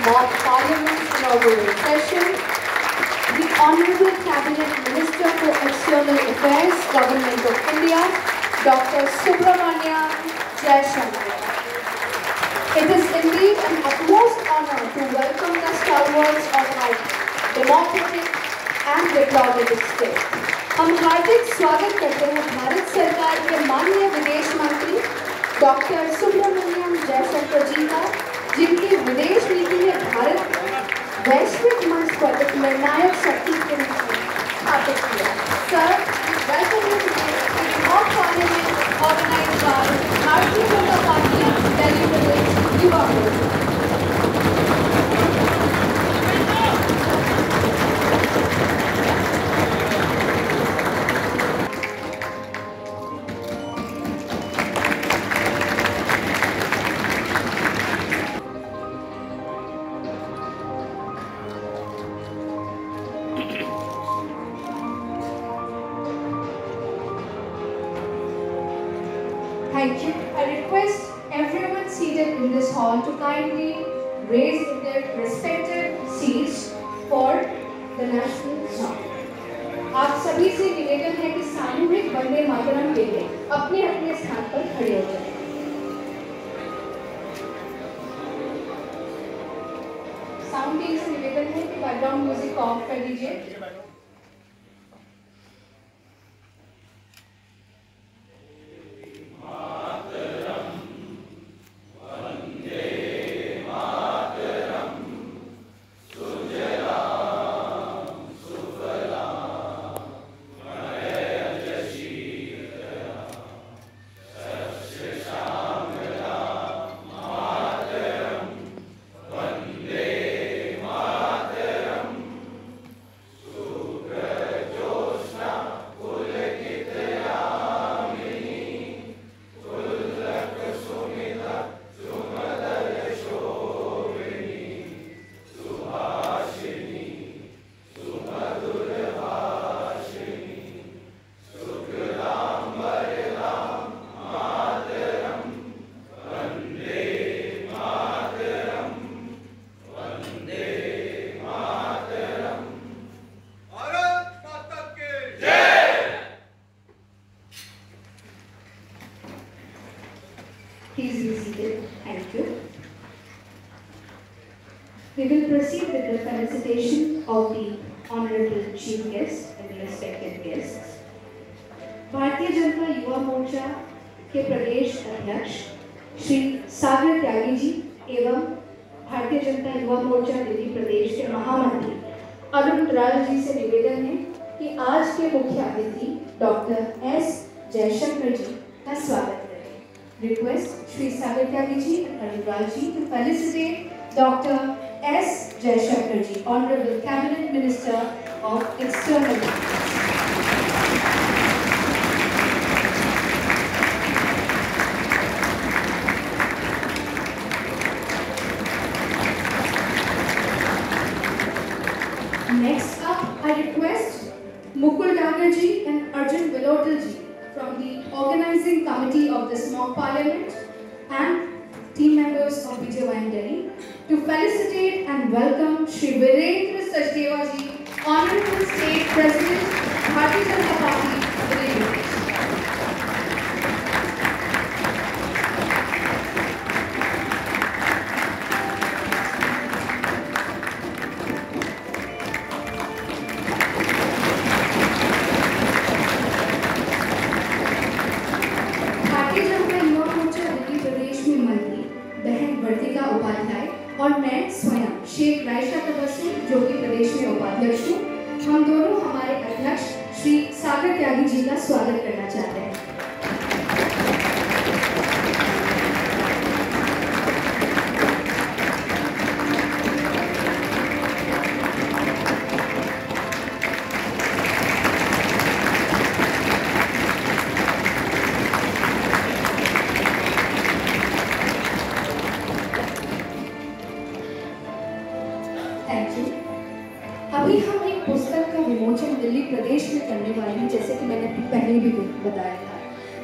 Mock Parliament's inaugural session, the Honorable Cabinet Minister for External Affairs, Government of India, Dr. Subramaniam Jaishankar. It is indeed an utmost honor to welcome the stalwarts of our democratic and diplomatic state. हम हार्दिक स्वागत करते हैं भारत सरकार के माननीय विदेश मंत्री doctor Subramaniam Jaishankar जी का, जिनकी विदेश नीति ने भारत वैश्विक मंच पर एक निर्णायक शक्ति के रूप में स्थापित किया। Sir, welcome you to the mock parliament organised by Bharatiya Janata party Delhi Pradesh Yuva Morcha. Thank you. I request everyone seated in this hall to kindly raise their respective seats for the national song. आप सभी से निवेदन है कि सामूहिक वंदे मातरम के लिए अपने अपने स्थान पर खड़े हो जाएं। साउंड टीम से निवेदन है कि बैकग्राउंड म्यूजिक ऑफ कर दीजिए। Please be seated. Thank you. We will proceed with the felicitation of the Honorable Chief Guest and the respected guests. Bharatiya Janata Yuva Morcha के प्रदेश अध्यक्ष श्री सागर त्यागी जी एवं भारतीय जनता युवा मोर्चा दिल्ली प्रदेश के महामंत्री अरुण दराल जी से निवेदन है कि आज के मुख्य अतिथि डॉक्टर एस जयशंकर जी का स्वागत करें। Request Shri Sagar Tyagi ji and Arun Dral ji to felicitate Dr. S. Jaishankar ji, Honorable Cabinet Minister of External Affairs. Next up, I request Mukul Dagar ji and Arjun Vilotal ji from the organizing committee of this mock parliament and team members of BJY Delhi to felicitate and welcome Shri Virendra Sachdeva ji, Honorable State President, Bharatiya Janata Party, Delhi Pradesh. और मैं स्वयं शेख रायशा तबस्सुम जो कि प्रदेश में उपाध्यक्ष हूँ, हम दोनों हमारे अध्यक्ष श्री सागर त्यागी जी का स्वागत करना चाहते हैं। अभी हम एक पुस्तक का विमोचन दिल्ली प्रदेश में करने वाले हैं, जैसे कि मैंने पहले भी बताया था।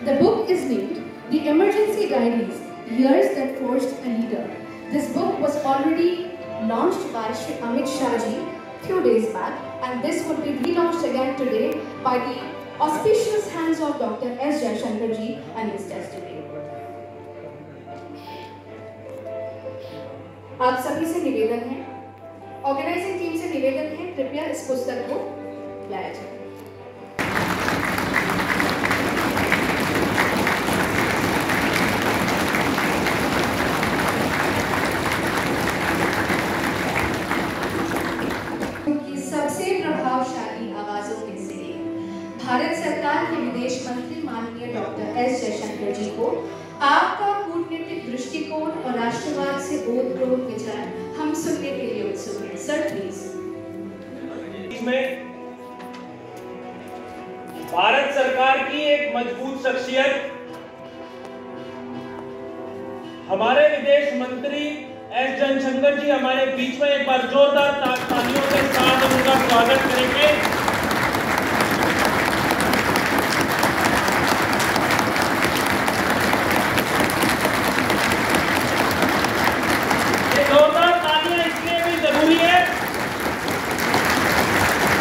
The book is named The Emergency Diaries: Years That Forged a Leader. This book was already launched by Shri Amit Shah ji few days back, and this would be relaunched again today by the auspicious hands of Dr. S. Jaishankar ji and his destiny. आप सभी से निवेदन है, organising team से निवेदन है, कृपया इस पुस्तक को लाया जाए। सबसे प्रभावशाली आवाजों में से एक भारत सरकार के विदेश मंत्री माननीय डॉक्टर एस जयशंकर जी को आपका कूटनीतिक दृष्टिकोण और राष्ट्रवाद से ओतप्रोत विचार हम सुनने के लिए उत्सुक हैं। Sir please. इसमें भारत सरकार की एक मजबूत शख्सियत हमारे विदेश मंत्री एस जयशंकर जी हमारे बीच में, एक बार जोरदार तालियों के साथ उनका स्वागत करेंगे। ये जोरदार तालियां इसलिए भी जरूरी है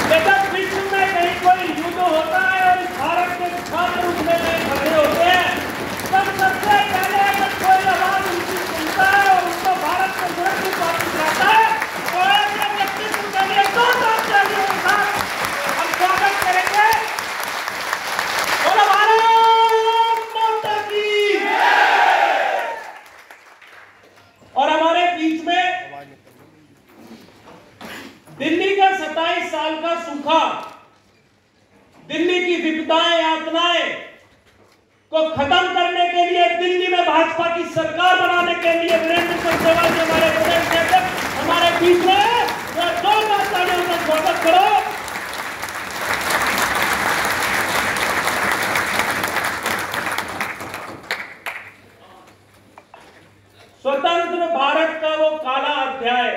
कि जब विश्व में कहीं कोई युद्ध होता है और भारत के छात्र उठने में खड़े होते हैं, तब सबसे पहले अगर कोई आवाज उनकी सुनता है और उसको भारत को सुरक्षित वापस लाता है, तो ऐसे व्यक्तित्व के लिए जोरदार तालियों के साथ हम स्वागत करेंगे। बोलो भारत माता की। और हमारे बीच में दिल्ली का 27 साल का सूखा, दिल्ली की विपदाएं यातनाएं को खत्म करने के लिए, दिल्ली में भाजपा की सरकार बनाने के लिए वीरेंद्र सचदेवा जी हमारे प्रदेश अध्यक्ष हमारे बीच में, जोरदार तालियों से स्वागत करो। स्वतंत्र भारत का वो काला अध्याय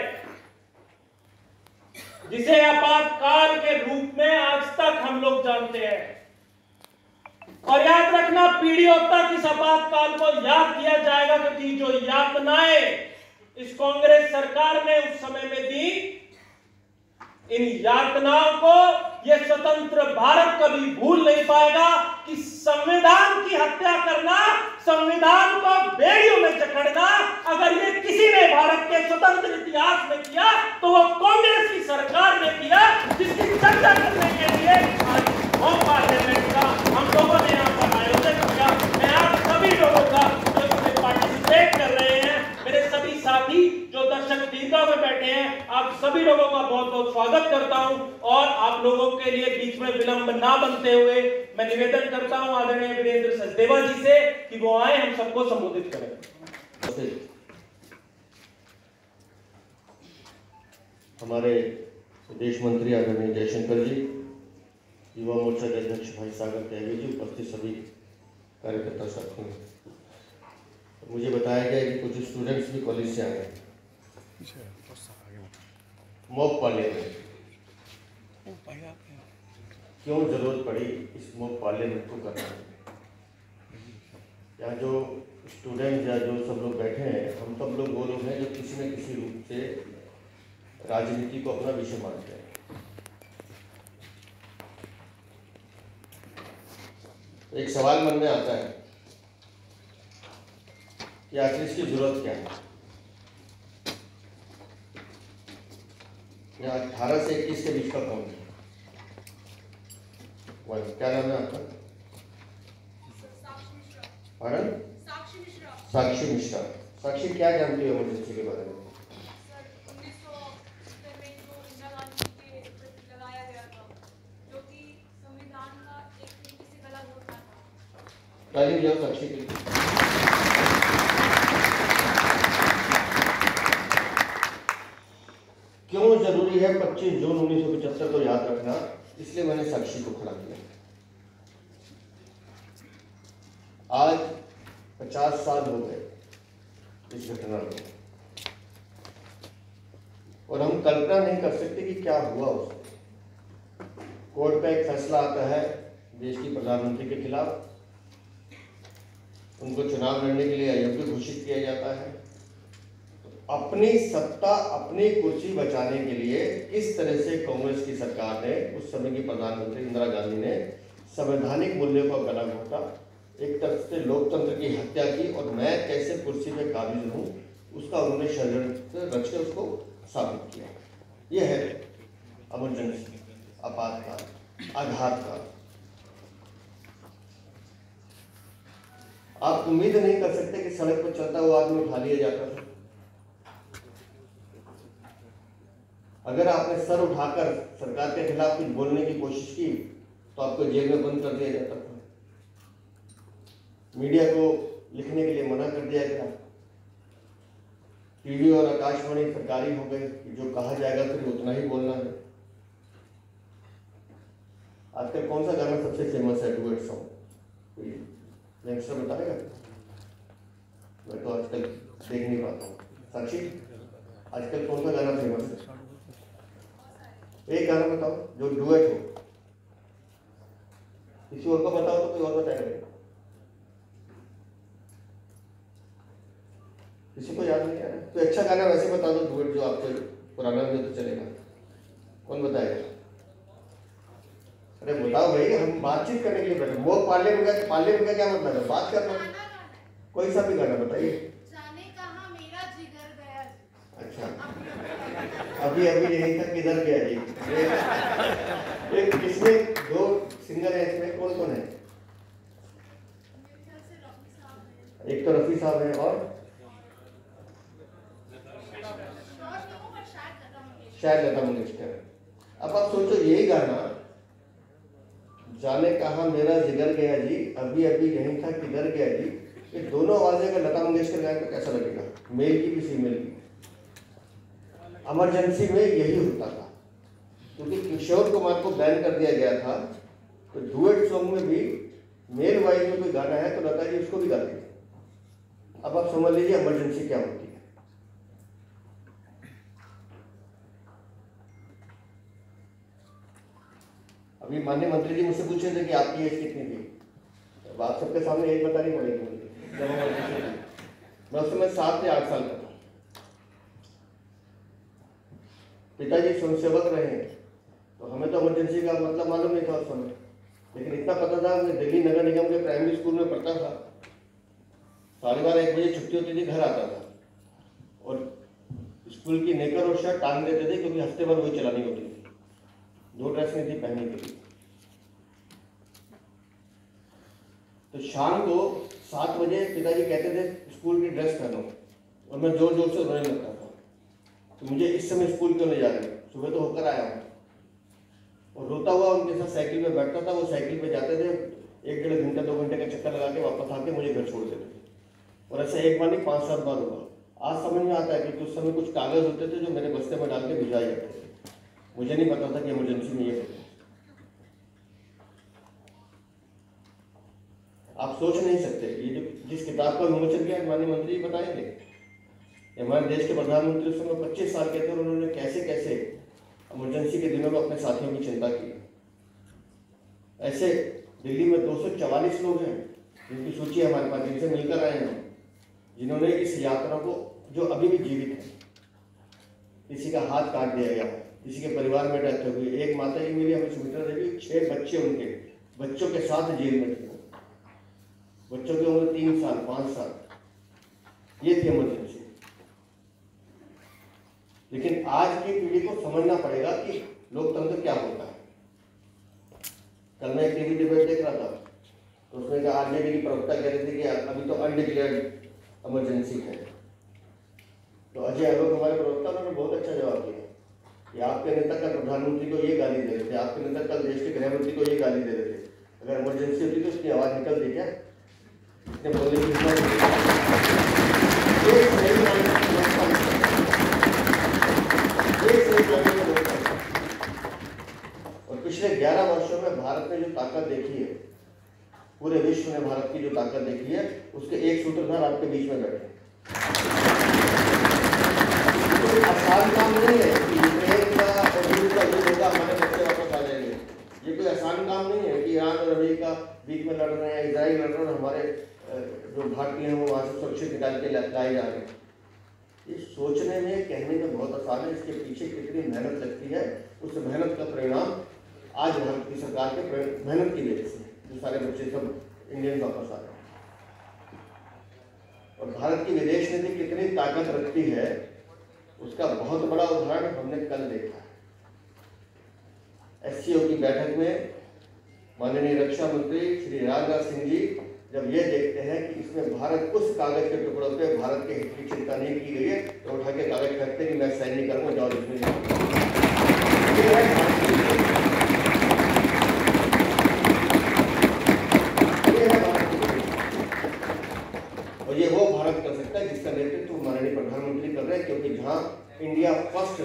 जिसे आपातकाल के रूप में आज तक हम लोग जानते हैं, और याद रखना पीढ़ियों तक इस आपातकाल को याद किया जाएगा, क्योंकि जो यातनाएं इस कांग्रेस सरकार ने उस समय में दी, इन यातनाओं को यह स्वतंत्र भारत कभी भूल नहीं पाएगा कि संविधान की हत्या करना, संविधान को बेड़ियों में जकड़ना, अगर ये किसी ने भारत के स्वतंत्र इतिहास में किया तो वो कांग्रेस की सरकार ने किया, जिसकी चर्चा करने के लिए आज होम पार्लियामेंट का हम लोगों ने यहाँ पर आयोजन किया। मैं आप सभी लोगों का जो इसमें पार्टिसिपेट कर रहे हैं, मेरे सभी साथी जो दर्शक दीर्घा में बैठे हैं, आप सभी लोगों का बहुत बहुत स्वागत करता हूं। और आप लोगों के लिए बीच में विलंब ना बनते हुए मैं निवेदन करता हूं आदरणीय वीरेंद्र सचदेवा जी से कि वो आए, हम सबको संबोधित करें। हमारे विदेश मंत्री आदरणीय जयशंकर जी, युवा मोर्चा के अध्यक्ष भाई सागर त्यागी जी, उपस्थित सभी कार्यकर्ता साथियों, मुझे बताया गया कि कुछ स्टूडेंट्स भी कॉलेज से आए हैं। मॉक पार्लियामेंट क्यों जरूरत पड़ी इस मॉक पार्लियामेंट को करना? यहाँ जो स्टूडेंट या जो सब लोग बैठे हैं, हम सब लोग वो लोग हैं जो किसी न किसी रूप से राजनीति को अपना विषय मानते हैं। एक सवाल मन में आता है कि आखिर इसकी जरूरत क्या है? 18 से 21 के बीच का कौन है? क्या नाम है आपका? साक्षी मिश्रा। साक्षी, क्या जानती हो इमरजेंसी के बारे में? ताली दिया साक्षी के लिए। क्यों जरूरी है 25 जून 1975 को याद रखना? इसलिए मैंने साक्षी को खड़ा किया। आज 50 साल हो गए इस घटना को, और हम कल्पना नहीं कर सकते कि क्या हुआ उसको। कोर्ट का एक फैसला आता है देश की प्रधानमंत्री के खिलाफ, उनको चुनाव लड़ने के लिए अयोग्य घोषित किया जाता है। तो अपनी सत्ता, अपनी कुर्सी बचाने के लिए किस तरह से कांग्रेस की सरकार ने, उस समय की प्रधानमंत्री इंदिरा गांधी ने संवैधानिक मूल्यों का गला घोटा, एक तरफ से लोकतंत्र की हत्या की और मैं कैसे कुर्सी पे काबिज हूँ उसका उन्होंने षड्यंत्र रच के उसको साबित किया। यह है इमरजेंसी, आपातकाल, आघातकाल। आप उम्मीद नहीं कर सकते कि सड़क पर चलता हुआ आदमी उठा लिया जाता था। अगर आपने सर उठाकर सरकार के खिलाफ कुछ बोलने की कोशिश की तो आपको जेल में बंद कर दिया जाता था। मीडिया को लिखने के लिए मना कर दिया गया। टीवी और आकाशवाणी सरकारी हो गए, जो कहा जाएगा फिर उतना ही बोलना है। आजकल कौन सा गाना सबसे फेमस है डुएट सॉन्ग? यंगस्टर बताएगा? मैं तो आजकल देख नहीं पाता हूँ। साक्षी, आजकल कौन सा गाना फेमस है? एक गाना बताओ जो डुएट हो। किसी और को बताओ तो कोई और बताएगा। किसी को याद नहीं आ रहा? तो अच्छा गाना वैसे बता दो डुएट, जो आपको पुराना भी तो चलेगा। कौन बताएगा? अरे बताओ भाई, हम बातचीत करने के लिए बैठे। वो पार्ले में का क्या मतलब है? बात करना। कोई सा भी गाना बताइए। जाने कहाँ मेरा जिगर गया। अच्छा, अभी यही तक किधर गया जी? इसमें दो सिंगर है, इसमें कौन कौन है? एक तो रफी साहब है और शायद लता मंगेशकर। अब आप सोचो, यही गाना जाने कहाँ मेरा जिगर गया जी, अभी यहीं था किधर गया जी, ये दोनों आवाजें अगर लता मंगेशकर गाए तो कैसा लगेगा? मेल की भी फीमेल की। इमरजेंसी में यही होता था, क्योंकि किशोर कुमार को बैन कर दिया गया था, तो डुएट सॉन्ग में भी मेल वाइज में कोई गाना है तो लता जी उसको भी गाती है। अब आप समझ लीजिए इमरजेंसी क्या होती है। अभी माननीय मंत्री जी मुझसे पूछे थे कि आपकी एज कितनी थी। अब आप सबके सामने एज बतानी पड़ेगी मुझे। जब मैं उस समय 7 से 8 साल का था। पिताजी स्वयंसेवक रहे, तो हमें तो इमरजेंसी का मतलब मालूम नहीं था उस समय, लेकिन इतना पता था, मैं दिल्ली नगर निगम के प्राइमरी स्कूल में पढ़ता था। 12:30-1 बजे छुट्टी होती थी, घर आता था और स्कूल की नेकर और शर्ट टांग देते थे, क्योंकि हफ्ते भर वही चलानी होती थी। 2 ड्रेस नहीं थी पहनने के लिए। तो शाम को 7 बजे पिताजी कहते थे स्कूल की ड्रेस पहनो, और मैं जोर जोर से रोने लगता था। तो मुझे इस समय स्कूल क्यों ले जा रहे? सुबह तो होकर आया हूँ। और रोता हुआ उनके साथ साइकिल में बैठता था। वो साइकिल पे जाते थे, 1-1.5 घंटा 2 घंटे का चक्कर लगा के वापस आके मुझे घर छोड़ देते थे। और ऐसा एक बार नहीं, 5-7 बार हुआ। आज समझ में आता है कि उस समय कुछ कागज होते थे जो मेरे बस्ते में डाल के भिजवाए जाते थे। मुझे नहीं पता था कि इमरजेंसी में ये होता है। आप सोच नहीं सकते। ये जो जिस किताब का विमोचन किया माननीय मंत्री बताएंगे, हमारे देश के प्रधानमंत्री उस समय 25 साल के थे और उन्होंने कैसे कैसे इमरजेंसी के दिनों में अपने साथियों की चिंता की। ऐसे दिल्ली में 244 लोग हैं जिनकी सूची हमारे पास, जिनसे मिलकर आए हैं, जिन्होंने इस यात्रा को, जो अभी भी जीवित है, किसी का हाथ काट दिया गया, किसी के परिवार में डेथ हो गई। एक माता जी मिली हमें सुमित्रा देवी, 6 बच्चे उनके बच्चों के साथ जेल में थे। बच्चों की उम्र 3 साल 5 साल। ये थी इमरजेंसी। लेकिन आज की पीढ़ी को समझना पड़ेगा कि लोकतंत्र क्या होता है। कल मैं टीवी डिबेट देख रहा था, तो उसमें कहा आरजेडी की प्रवक्ता कह रही थी कि अभी तो अनडिक्लेयर्ड इमरजेंसी है। तो अजय आलोक हमारे प्रवक्ता, उन्होंने बहुत अच्छा जवाब दिया कि आपके नेता कल प्रधानमंत्री को ये गाली दे रहे थे, आपके नेता कल देश के गृह मंत्री को ये गाली दे रहे थे। अगर इमरजेंसी होती तो उसकी आवाज निकलती क्या? इसने बोलने की और पिछले 11 वर्षों में भारत ने जो ताकत देखी है, पूरे विश्व ने भारत की जो ताकत देखी है, उसके एक सूत्रधार आपके बीच में बैठे। तो आसान काम नहीं है कि यूक्रेन का और रूस का युद्ध होगा, हमारे बच्चे वापस आ जाएंगे। ये कोई आसान काम नहीं है कि ईरान और अमेरिका बीच में लड़ रहे हैं, इजराइल लड़ रहे हैं, हमारे जो भारतीय हैं वो वहां से सुरक्षित निकाल के लाए जा रहे हैं। ये सोचने में, कहने में बहुत आसान है, इसके पीछे कितनी मेहनत लगती है, उस मेहनत का परिणाम आज भारत की सरकार के मेहनत की वजह से जो सारे बच्चे सब इंडियन वापस आ रहे हैं। और भारत की विदेश नीति कितनी ताकत रखती है उसका बहुत बड़ा उदाहरण हमने कल देखा। SCO की बैठक में माननीय रक्षा मंत्री श्री राजनाथ सिंह जी जब ये देखते हैं कि इसमें भारत उस कागज के टुकड़ों पे भारत के हित की चिंता नहीं की गई है, तो उठा के कागज फेंकते कि मैं साइन नहीं करूंगा, जाओ इसमें। और ये वो भारत कर सकता है जिसका नेतृत्व माननीय प्रधानमंत्री कर रहे हैं, क्योंकि जहाँ इंडिया फर्स्ट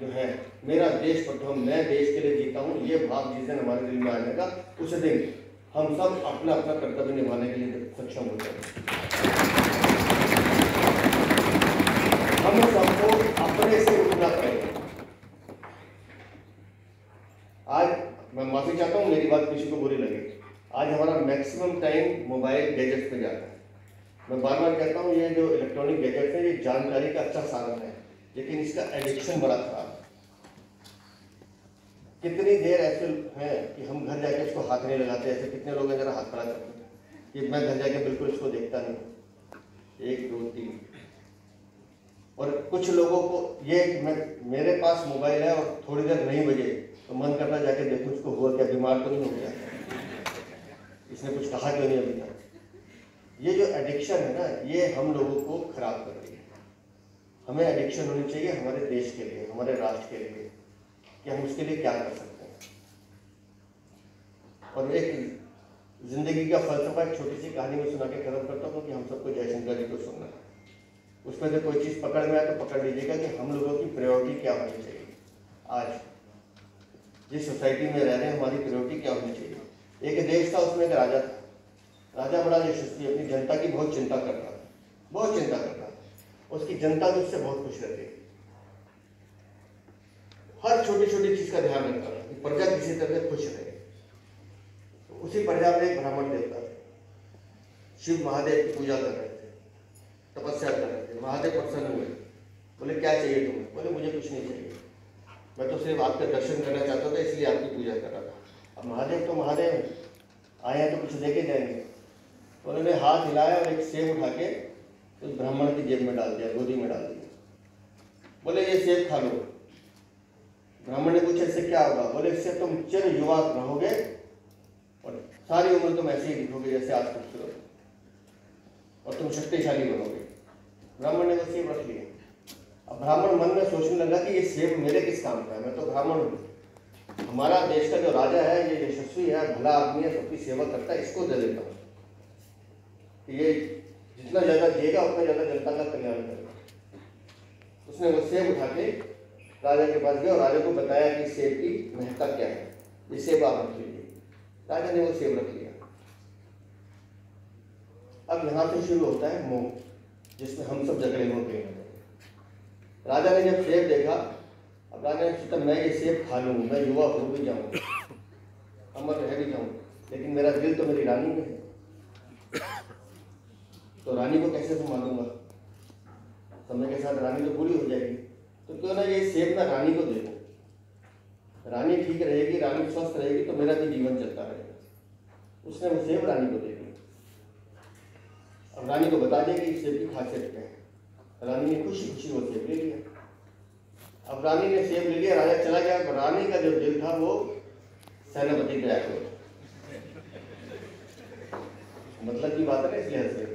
जो है, मेरा देश प्रथम, मैं देश के लिए जीता हूँ, ये भाव जिस दिन हमारे दिल में आ जाएगा उस दिन हम सब अपना अपना कर्तव्य निभाने के लिए सक्षम हो जाएंगे। हम सबको अपने से उठना पड़ेगा। आज मैं माफी चाहता हूँ, मेरी बात किसी को बुरी लगे, आज हमारा मैक्सिमम टाइम मोबाइल गैजेट्स पे जाता है। मैं बार बार कहता हूँ ये जो इलेक्ट्रॉनिक गैजेट्स है ये जानकारी का अच्छा साधन है, लेकिन इसका एडिक्शन बड़ा खराब है। कितनी देर ऐसे हैं कि हम घर जाके इसको हाथ नहीं लगाते, ऐसे कितने लोग हैं जरा हाथ खड़ा करते हैं कि मैं घर जाके बिल्कुल इसको देखता नहीं। 1 2 3। और कुछ लोगों को ये कि मैं मेरे पास मोबाइल है और थोड़ी देर नहीं बजे तो मन करता जाके देखूं इसको हुआ क्या, बीमार तो नहीं हो गया, इसने कुछ कहा क्यों नहीं अभी तक। ये जो एडिक्शन है ना, ये हम लोगों को खराब कर रही है। हमें एडिक्शन होनी चाहिए हमारे देश के लिए, हमारे राष्ट्र के लिए, कि हम उसके लिए क्या कर सकते हैं। और एक जिंदगी का फलसफा एक छोटी सी कहानी में सुना के खत्म करता हूँ कि हम सबको जयशंकर जी को सुनना है। उसमें से कोई चीज़ पकड़ में आए तो पकड़ लीजिएगा कि हम लोगों की प्रायोरिटी क्या होनी चाहिए। आज जिस सोसाइटी में रह रहे हैं हमारी प्रायोरिटी क्या होनी चाहिए। एक देश था, उसमें एक राजा था। राजा बड़ा यशस्वी, अपनी जनता की बहुत चिंता करता था, बहुत चिंता करता था। उसकी जनता भी उससे बहुत खुश रहती, हर छोटी छोटी चीज का ध्यान रखता था कि प्रजा किसी तरह से खुश रहे। तो उसी प्रजा में एक ब्राह्मण देवता थे, शिव महादेव की पूजा कर रहे थे, तपस्या कर रहे थे। महादेव प्रसन्न हुए, बोले क्या चाहिए तुम्हें? बोले मुझे कुछ नहीं चाहिए, मैं तो सिर्फ आपके दर्शन करना चाहता था, इसलिए आपकी पूजा कर रहा था। अब महादेव तो महादेव आए हैं तो कुछ लेके जाएंगे। तो उन्होंने हाथ हिलाया और एक सेब उठा के उस ब्राह्मण की जेब में डाल दिया, गोदी में डाल दिया। बोले ये सेब खा लो। ब्राह्मण ने पूछा इससे क्या होगा? बोले इससे तुम चिर युवा रहोगे और सारी उम्र तुम ऐसे ही दिखोगे जैसे आज खूबसूरत, और तुम शक्तिशाली बनोगे। ब्राह्मण ने वो सेब रख लिया। अब ब्राह्मण मन में सोचने लगा कि ये सेब मेरे किस काम का है, मैं तो ब्राह्मण हूँ, हमारा देश का जो राजा है ये यशस्वी है, भला आदमी है, सबकी सेवा करता है, इसको दे देता हूँ, ये जितना ज्यादा देगा उतना ज्यादा जनता का कल्याण करेगा। उसने वो सेब उठा के राजा के पास गया और राजा को बताया कि सेब की महत्ता क्या है, ये सेब आप रख लीजिए। राजा ने वो सेब रख लिया। अब यहाँ से शुरू होता है मोह, जिसमें हम सब झगड़े में होते हैं। राजा ने जब सेब देखा, अब राजा ने सोचा मैं ये सेब खा लूँ, मैं युवा हो भी जाऊँ, अमर रह भी जाऊँ, लेकिन मेरा दिल तो मेरी रानी में है, तो रानी को कैसे संभालूंगा? समय के साथ रानी तो बूढ़ी हो जाएगी, तो क्यों ना ये सेब मैं रानी को दे दूँ। रानी ठीक रहेगी, रानी स्वस्थ रहेगी तो मेरा भी जीवन चलता रहेगा। उसने वो सेब रानी को दे दिया। अब रानी को बता दें कि इस सेब की खासियत क्या है। रानी ने खुशी खुशी वो सेब ले लिया। अब रानी ने सेब ले लिया, राजा चला गया। रानी का जो दिल था वो सेनापति पे आया। मतलब की बात है ना, इसलिए हंस रहे।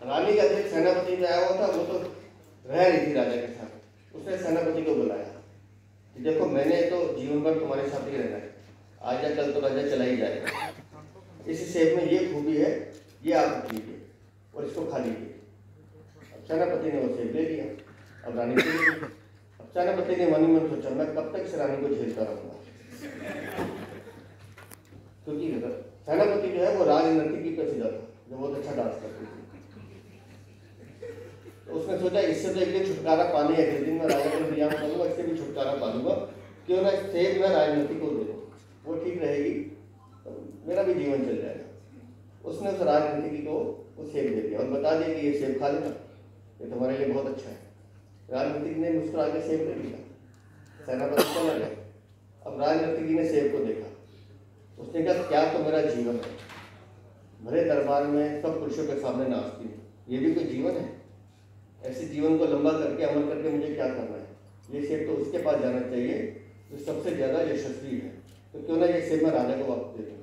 रानी का दिल सेनापति पे आया हुआ था, वो तो रह रही थी राजा के साथ। उसने सेनापति को बुलाया कि देखो मैंने तो जीवन भर तुम्हारे साथ ही रहना है, आज या कल तो राजा चला ही जाएगा। इस सेब में ये खूबी है, ये आप रख लीजिए और इसको खा लीजिए। अब सेनापति ने वो सेब ले लिया। अब रानी को ले लिया। अब सेनापति ने मन ही मन सोचा मैं कब तक इस रानी को झेलता रहूंगा, क्योंकि सेनापति जो है वो राजनीति पे सीधा था, जो बहुत अच्छा डांस करती थी। तो उसने सोचा इससे तो एक दिन छुटकारा पाने है, जिस दिन मैं राजा को इंतजाम करूंगा इससे भी छुटकारा पा लूंगा, क्यों ना सेब मैं राजनीति को दे दूँ, वो ठीक रहेगी। मेरा भी जीवन चल जाएगा। उसने उस राजनीतिकी को वो सेब दे दिया और बता दिया कि ये सेब खा लेना, ये तुम्हारे लिए बहुत अच्छा है। राजनीतिक ने मुस्कुरा के सेब ले लिया, सेनापति चला गया। अब राजनीतिकी ने सेब को देखा, उसने कहा क्या तो मेरा जीवन है, भरे दरबार में सब पुरुषों के सामने नाचती हूँ, ये भी कोई जीवन है? ऐसे जीवन को लंबा करके अमर करके मुझे क्या करना है? ये सेब तो उसके पास जाना चाहिए जो सबसे ज्यादा यशस्वी है, तो क्यों ना ये सेब मैं राजा को वापस दे दूँ।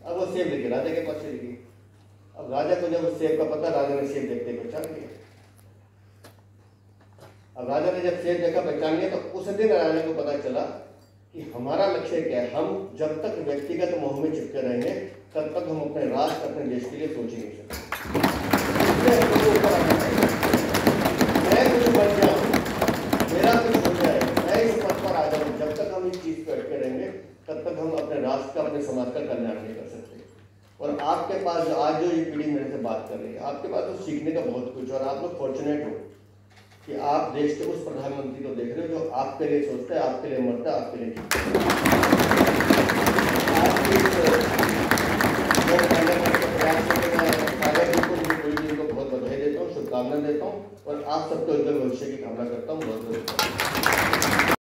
अब वो सेब लेके राजा के पास चली गई। अब राजा को जब उस सेब का पता, राजा ने सेब देखते पहचान लिया। अब राजा ने जब सेब देखा, पहचान लिया, तो उस दिन राजा को पता चला कि हमारा लक्ष्य क्या है। हम जब तक व्यक्तिगत मोह में चिपके रहेंगे तब तक हम अपने राष्ट्र, अपने देश के लिए सोच ही नहीं सकते। मैं कुछ बन जाऊं, मेरा कुछ हो जाए, मैं इस पद पर आ जाऊं, जब तक हम इस चीज पर अटके रहेंगे तब तक हम अपने राष्ट्र का, अपने समाज का कल्याण नहीं कर सकते। और आपके पास आज जो ये पीढ़ी मेरे से बात कर रही है, आपके पास तो सीखने का बहुत कुछ, और आप लोग फॉर्चुनेट हो कि आप देश के उस प्रधानमंत्री को देख रहे हो जो आपके लिए सोचता है, आपके लिए मरता है, आपके लिए जीता है। बहुत बधाई देता हूँ, शुभकामनाएं देता हूँ और आप सबके उज्जवल भविष्य की कामना करता हूँ। बहुत बहुत